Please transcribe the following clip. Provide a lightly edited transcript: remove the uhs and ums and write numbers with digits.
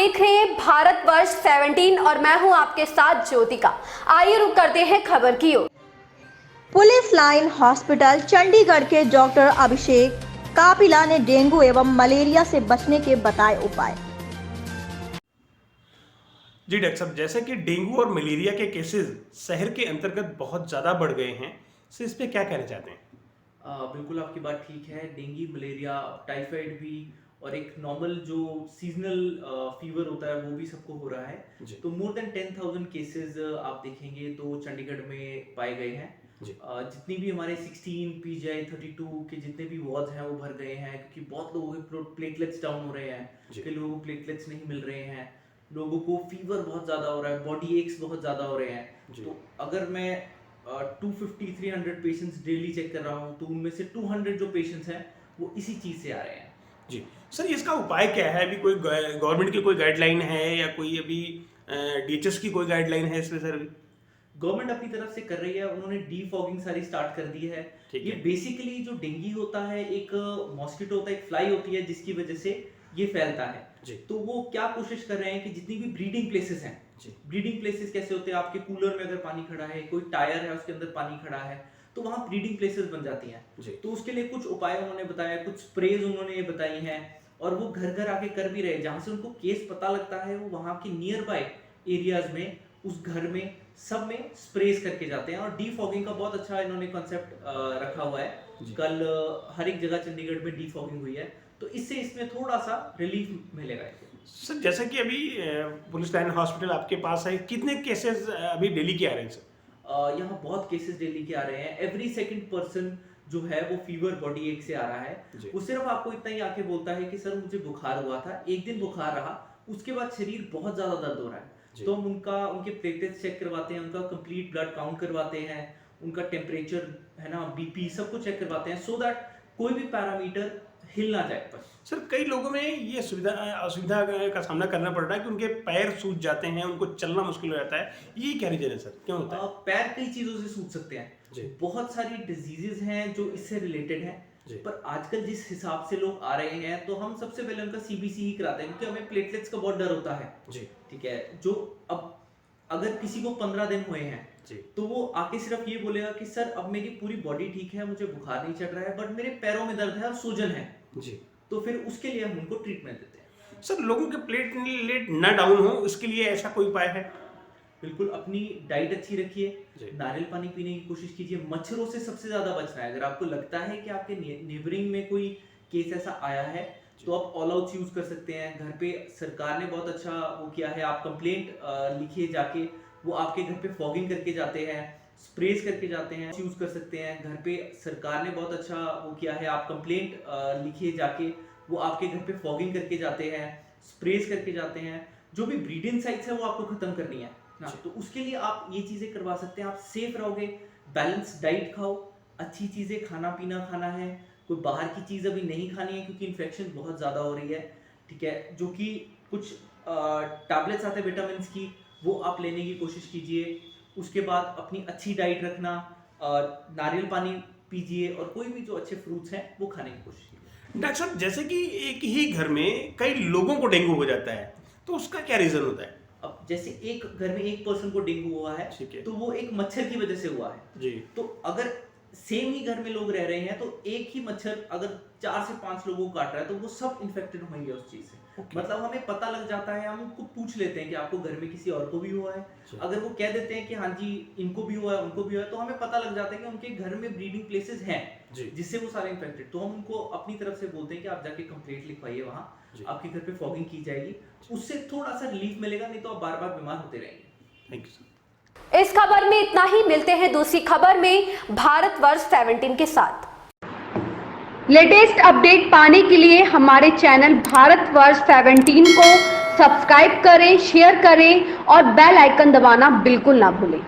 देख रहे हैं भारतवर्ष 17 और मैं हूं आपके साथ ज्योतिका। आइए रुक करते हैं खबर की ओर। पुलिस लाइन हॉस्पिटल चंडीगढ़ के डॉक्टर अभिषेक कापिला ने डेंगू एवं मलेरिया से बचने के बताए उपाय। जी डॉक्टर साहब, जैसे कि डेंगू और मलेरिया के केसेस शहर के अंतर्गत बहुत ज़्यादा बढ़ गए हैं, तो इस पर क्या कहना चाहते हैं? बिल्कुल आपकी बात ठीक है। डेंगू, मलेरिया, टाइफाइड भी और एक नॉर्मल जो सीजनल फीवर होता है वो भी सबको हो रहा है। तो मोर देन 10,000 केसेस आप देखेंगे तो चंडीगढ़ में पाए गए हैं। जितनी भी हमारे 16 PGI 32 के जितने भी वार्ड्स हैं वो भर गए हैं, क्योंकि बहुत लोगों के प्लेटलेट्स डाउन हो रहे हैं, कई लोगों को प्लेटलेट्स नहीं मिल रहे हैं, लोगों को फीवर बहुत ज़्यादा हो रहा है, बॉडी एक्स बहुत ज़्यादा हो रहे हैं। तो अगर मैं 250-300 पेशेंट्स डेली चेक कर रहा हूँ तो उनमें से 200 जो पेशेंट्स हैं वो इसी चीज़ से आ रहे हैं। जी सर, इसका उपाय क्या है? अभी कोई गवर्नमेंट की कोई गाइडलाइन है या कोई अभी DHS की कोई गाइडलाइन है इसमें सर? गवर्नमेंट अपनी तरफ से कर रही है, उन्होंने डीफॉगिंग सारी स्टार्ट कर दी है। ये बेसिकली जो डेंगू होता है एक मॉस्किटो होता है, एक फ्लाई होती है जिसकी वजह से ये फैलता है। तो वो क्या कोशिश कर रहे हैं कि जितनी भी ब्रीडिंग प्लेसेस हैं, ब्रीडिंग प्लेसेस कैसे होते हैं, आपके कूलर में अगर पानी खड़ा है, कोई टायर है उसके अंदर पानी खड़ा है, तो वहाँ ब्रीडिंग प्लेसेस बन जाती हैं। तो उसके लिए कुछ उपाय उन्होंने बताया, कुछ स्प्रेज उन्होंने बताई हैं, और वो घर घर आके कर भी रहे। जहाँ से उनको केस पता लगता है वो वहाँ के नियर बाय एरियाज में, उस घर में, सब में स्प्रेज करके जाते हैं। और डीफॉगिंग का बहुत अच्छा इन्होंने कॉन्सेप्ट रखा हुआ है। कल हर एक जगह चंडीगढ़ में डीफॉगिंग हुई है, तो इससे इसमें थोड़ा सा रिलीफ मिलेगा। सर, जैसे कि अभी पुलिस लाइन हॉस्पिटल आपके पास है, कितने केसेस अभी डेली के आ रहे हैं सर? यहाँ बहुत केसेस डेली के आ रहे हैं। एवरी सेकंड पर्सन जो है वो फीवर, बॉडी एक से आ रहा है। वो सिर्फ आपको इतना ही आके बोलता है कि सर मुझे बुखार हुआ था, एक दिन बुखार रहा, उसके बाद शरीर बहुत ज्यादा दर्द हो रहा है। तो हम उनके प्लेटलेट्स चेक करवाते हैं, उनका कंप्लीट ब्लड काउंट करवाते हैं, उनका टेम्परेचर है ना, BP सब कुछ चेक करवाते हैं, सो दैट कोई भी पैरामीटर हिल ना जाए। बस सर, कई लोगों में ये असुविधा का सामना करना पड़ रहा है कि उनके पैर सूज जाते हैं, उनको चलना मुश्किल हो जाता है। ये क्या रीजन है सर, क्यों होता है? पैर कई चीजों से सूज सकते हैं। बहुत सारी डिजीजेस हैं जो इससे रिलेटेड हैं, पर आजकल जिस हिसाब से लोग आ रहे हैं तो हम सबसे पहले उनका CBC ही कराते हैं, क्योंकि हमें प्लेटलेट्स का बहुत डर होता है। ठीक है, जो अब अगर किसी को 15 दिन हुए हैं तो वो आके सिर्फ ये बोलेगा कि सर अब मेरी पूरी बॉडी ठीक है, मुझे बुखार नहीं चढ़ रहा है, बट मेरे पैरों में दर्द है और सूजन है। तो फिर उसके लिए हम उनको ट्रीटमेंट देते हैं। सर, लोगों के प्लेटलेट ना डाउन हो, उसके लिए ऐसा कोई उपाय है? बिल्कुल, अपनी डाइट अच्छी रखिए, नारियल पानी पीने की कोशिश कीजिए, मच्छरों से सबसे ज्यादा बचना है। अगर आपको लगता है कि आपके नेबरिंग में कोई केस ऐसा आया है तो आप ऑल आउट यूज कर सकते हैं। घर पे सरकार ने बहुत अच्छा वो किया है, आप कंप्लेंट लिखिए जाके, वो आपके घर पे फॉगिंग करके जाते हैं, स्प्रेज करके जाते हैं, यूज कर सकते हैं। घर पे सरकार ने बहुत अच्छा वो किया है, आप कंप्लेंट लिखिए जाके, वो आपके घर पे फॉगिंग करके जाते हैं, स्प्रेज करके जाते हैं। जो भी ब्रीडिंग साइट्स है वो आपको खत्म करनी है ना, तो उसके लिए आप ये चीजें करवा सकते हैं। आप सेफ रहोगे, बैलेंस डाइट खाओ, अच्छी चीजें खाना पीना खाना है, कोई बाहर की चीज अभी नहीं खानी है क्योंकि इन्फेक्शन बहुत ज्यादा हो रही है। ठीक है, जो कि कुछ टैबलेट्स आते हैं विटामिन की, वो आप लेने की कोशिश कीजिए। उसके बाद अपनी अच्छी डाइट रखना, नारियल पानी पीजिए, और कोई भी जो अच्छे फ्रूट्स हैं वो खाने की कोशिश कीजिए। डॉक्टर साहब, जैसे कि एक ही घर में कई लोगों को डेंगू हो जाता है, तो उसका क्या रीजन होता है? अब जैसे एक घर में एक पर्सन को डेंगू हुआ है, तो वो एक मच्छर की वजह से हुआ है। तो अगर सेम ही घर में लोग रह रहे हैं तो एक ही मच्छर अगर 4 से 5 लोगों को काट रहा है तो वो सब इन्फेक्टेड होंगे उस चीज से। मतलब हमें पता लग जाता है, हम उनको पूछ लेते हैं कि आपको घर में किसी और को भी हुआ है। अगर वो कह देते हैं कि हाँ जी इनको भी हुआ है, उनको भी हुआ है, तो हमें पता लग जाता है कि उनके घर में ब्रीडिंग प्लेसेस हैं जिससे वो सारे इन्फेक्टेड। तो हम उनको अपनी तरफ से बोलते हैं कि आप जाके कंप्लेंट लिखवाइए, वहाँ आपके घर पे फॉगिंग की जाएगी, उससे थोड़ा सा रिलीफ मिलेगा, नहीं तो आप बार बार बीमार होते रहेंगे। Thank you sir. इस खबर में इतना ही, मिलते हैं दूसरी खबर में भारतवर्ष 17 के साथ। लेटेस्ट अपडेट पाने के लिए हमारे चैनल भारतवर्ष 17 को सब्सक्राइब करें, शेयर करें और बेल आइकन दबाना बिल्कुल ना भूलें।